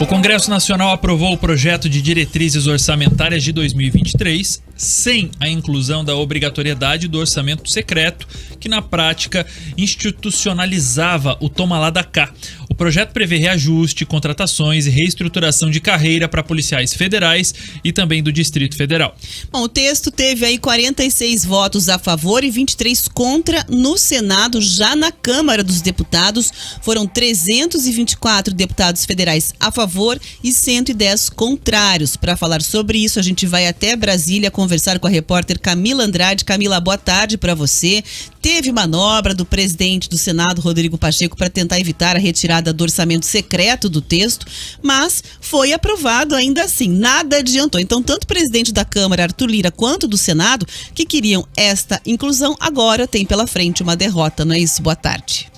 O Congresso Nacional aprovou o projeto de diretrizes orçamentárias de 2023 sem a inclusão da obrigatoriedade do orçamento secreto, que na prática institucionalizava o toma lá da cá. O projeto prevê reajuste, contratações e reestruturação de carreira para policiais federais e também do Distrito Federal. Bom, o texto teve aí 46 votos a favor e 23 contra no Senado. Já na Câmara dos Deputados foram 324 deputados federais a favor e 110 contrários. Para falar sobre isso, a gente vai até Brasília conversar com a repórter Camila Andrade. Camila, boa tarde para você. Teve manobra do presidente do Senado, Rodrigo Pacheco, para tentar evitar a retirada do orçamento secreto do texto, mas foi aprovado ainda assim, nada adiantou. Então, tanto o presidente da Câmara, Arthur Lira, quanto do Senado, que queriam esta inclusão, agora tem pela frente uma derrota, não é isso? Boa tarde.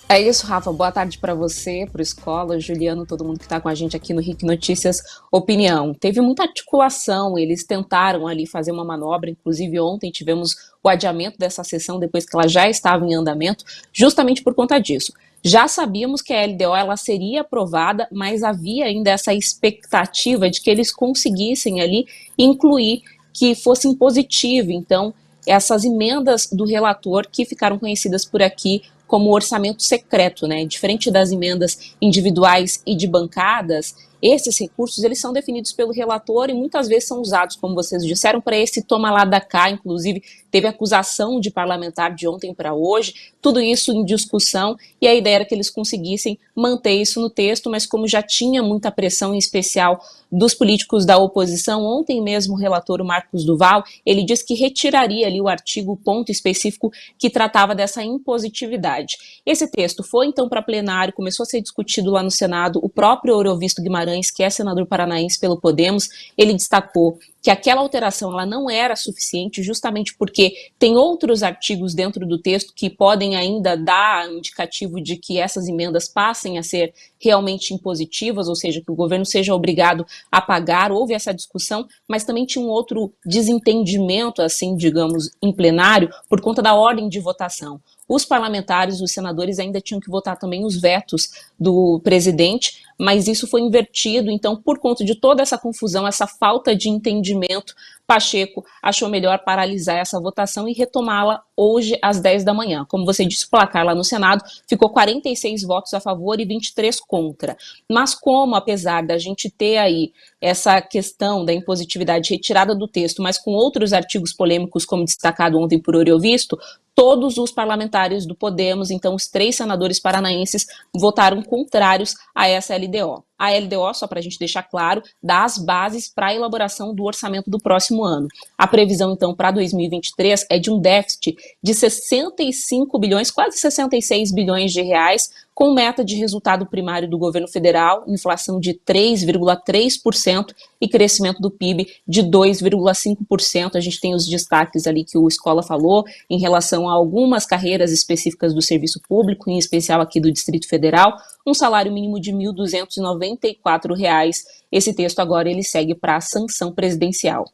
É isso, Rafa. Boa tarde para você, para o Escola, Juliano, todo mundo que está com a gente aqui no RIC Notícias Opinião. Teve muita articulação, eles tentaram ali fazer uma manobra, inclusive ontem tivemos o adiamento dessa sessão depois que ela já estava em andamento, justamente por conta disso. Já sabíamos que a LDO ela seria aprovada, mas havia ainda essa expectativa de que eles conseguissem ali incluir que fosse impositivo, então, essas emendas do relator que ficaram conhecidas por aqui como orçamento secreto, né? Diferente das emendas individuais e de bancadas, esses recursos eles são definidos pelo relator e muitas vezes são usados, como vocês disseram, para esse toma lá da cá. Inclusive teve acusação de parlamentar de ontem para hoje, tudo isso em discussão, e a ideia era que eles conseguissem manter isso no texto, mas como já tinha muita pressão, em especial dos políticos da oposição, ontem mesmo o relator, o Marcos Duval, ele disse que retiraria ali o artigo, o ponto específico que tratava dessa impositividade. Esse texto foi então para plenário, começou a ser discutido lá no Senado. O próprio Eurovisto Guimarães, que é senador paranaense pelo Podemos, ele destacou que aquela alteração ela não era suficiente, justamente porque tem outros artigos dentro do texto que podem ainda dar indicativo de que essas emendas passem a ser realmente impositivas, ou seja, que o governo seja obrigado a pagar. Houve essa discussão, mas também tinha um outro desentendimento, assim, digamos, em plenário, por conta da ordem de votação. Os parlamentares, os senadores ainda tinham que votar também os vetos do presidente, mas isso foi invertido. Então, por conta de toda essa confusão, essa falta de entendimento, Pacheco achou melhor paralisar essa votação e retomá-la hoje às 10 da manhã. Como você disse, o placar lá no Senado ficou 46 votos a favor e 23 contra. Mas como, apesar da gente ter aí essa questão da impositividade retirada do texto, mas com outros artigos polêmicos, como destacado ontem por Eurovisto, todos os parlamentares do Podemos, então os 3 senadores paranaenses, votaram contrários a essa LDO. A LDO, só para a gente deixar claro, dá as bases para a elaboração do orçamento do próximo ano. A previsão, então, para 2023 é de um déficit de 65 bilhões, quase 66 bilhões de reais, com meta de resultado primário do governo federal, inflação de 3,3% e crescimento do PIB de 2,5%. A gente tem os destaques ali que o Escola falou em relação a algumas carreiras específicas do serviço público, em especial aqui do Distrito Federal, um salário mínimo de R$ 1.294. Esse texto agora ele segue para a sanção presidencial.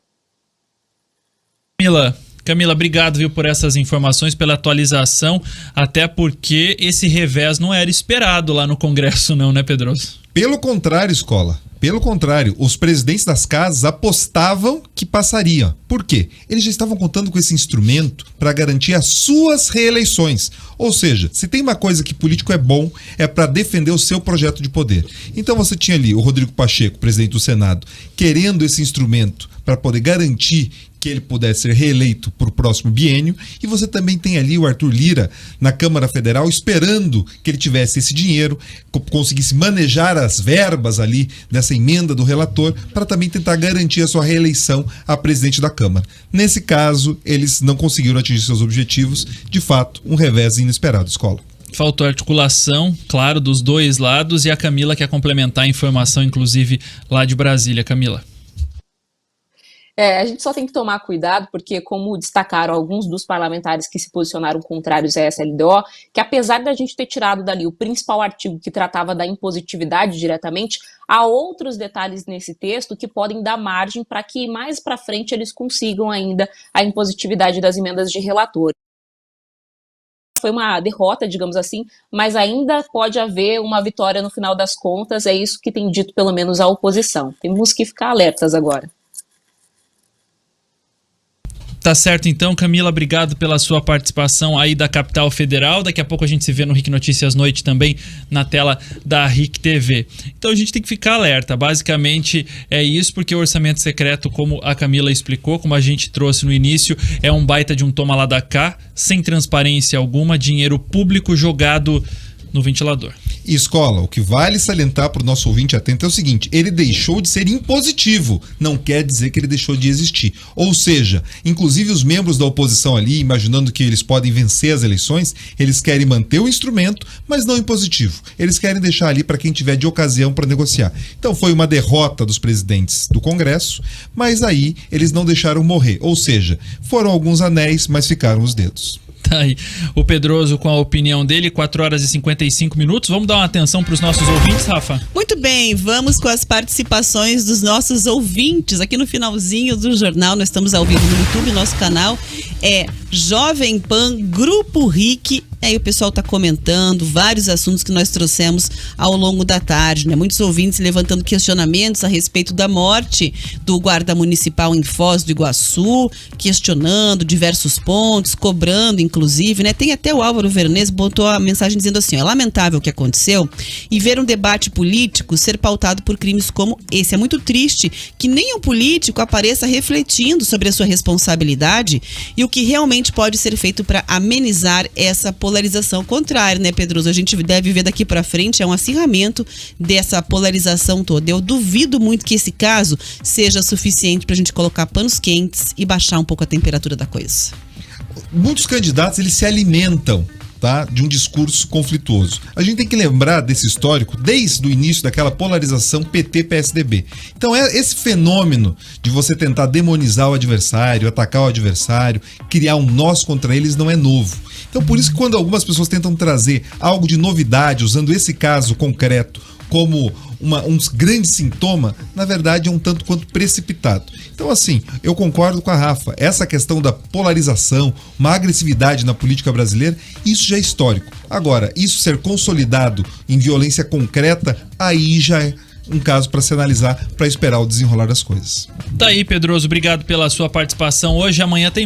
Camila, obrigado, viu, por essas informações, pela atualização, até porque esse revés não era esperado lá no Congresso não, né, Pedroso? Pelo contrário, Escola. Pelo contrário, os presidentes das casas apostavam que passaria. Por quê? Eles já estavam contando com esse instrumento para garantir as suas reeleições. Ou seja, se tem uma coisa que político é bom, é para defender o seu projeto de poder. Então você tinha ali o Rodrigo Pacheco, presidente do Senado, querendo esse instrumento para poder garantir que ele pudesse ser reeleito para o próximo biênio, e você também tem ali o Arthur Lira na Câmara Federal esperando que ele tivesse esse dinheiro, conseguisse manejar as verbas ali dessa emenda do relator para também tentar garantir a sua reeleição a presidente da Câmara. Nesse caso, eles não conseguiram atingir seus objetivos, de fato, um revés inesperado, Escola. Faltou articulação, claro, dos dois lados, e a Camila quer complementar a informação, inclusive, lá de Brasília. Camila. A gente só tem que tomar cuidado, porque como destacaram alguns dos parlamentares que se posicionaram contrários a essa LDO, que apesar da gente ter tirado dali o principal artigo que tratava da impositividade diretamente, há outros detalhes nesse texto que podem dar margem para que mais para frente eles consigam ainda a impositividade das emendas de relator. foi uma derrota, digamos assim, mas ainda pode haver uma vitória no final das contas, é isso que tem dito pelo menos a oposição. Temos que ficar alertas agora. Tá certo então, Camila, obrigado pela sua participação aí da Capital Federal. Daqui a pouco a gente se vê no RIC Notícias Noite também, na tela da RIC TV. Então a gente tem que ficar alerta, basicamente é isso, porque o orçamento secreto, como a Camila explicou, como a gente trouxe no início, é um baita de um toma lá da cá, sem transparência alguma, dinheiro público jogado no ventilador. E escola, o que vale salientar para o nosso ouvinte atento é o seguinte: ele deixou de ser impositivo, não quer dizer que ele deixou de existir. Ou seja, inclusive os membros da oposição ali, imaginando que eles podem vencer as eleições, eles querem manter o instrumento, mas não impositivo. Eles querem deixar ali para quem tiver de ocasião para negociar. Então foi uma derrota dos presidentes do Congresso, mas aí eles não deixaram morrer. Ou seja, foram alguns anéis, mas ficaram os dedos. Tá aí o Pedroso com a opinião dele, 4 horas e 55 minutos. Vamos dar uma atenção para os nossos ouvintes, Rafa? Muito bem, vamos com as participações dos nossos ouvintes. Aqui no finalzinho do jornal, nós estamos ao vivo no YouTube, nosso canal é Jovem Pan Grupo RIC. Aí o pessoal está comentando vários assuntos que nós trouxemos ao longo da tarde, né? Muitos ouvintes levantando questionamentos a respeito da morte do guarda municipal em Foz do Iguaçu, questionando diversos pontos, cobrando inclusive, né? Tem até o Álvaro Vernez botou a mensagem dizendo assim, ó, é lamentável o que aconteceu e ver um debate político ser pautado por crimes como esse. É muito triste que nem um político apareça refletindo sobre a sua responsabilidade e o que realmente pode ser feito para amenizar essa polarização contrária, né, Pedroso? A gente deve ver daqui para frente um acirramento dessa polarização toda. Eu duvido muito que esse caso seja suficiente para a gente colocar panos quentes e baixar um pouco a temperatura da coisa. Muitos candidatos, eles se alimentam, tá, de um discurso conflituoso. A gente tem que lembrar desse histórico desde o início daquela polarização PT-PSDB. Então esse fenômeno de você tentar demonizar o adversário, atacar o adversário, criar um nós contra eles não é novo. Então por isso que quando algumas pessoas tentam trazer algo de novidade, usando esse caso concreto como um grande sintoma, na verdade é um tanto quanto precipitado. Então assim, eu concordo com a Rafa, essa questão da polarização, uma agressividade na política brasileira, isso já é histórico. Agora, isso ser consolidado em violência concreta, aí já é um caso para se analisar, para esperar o desenrolar das coisas. Tá aí, Pedroso, obrigado pela sua participação hoje. Amanhã tem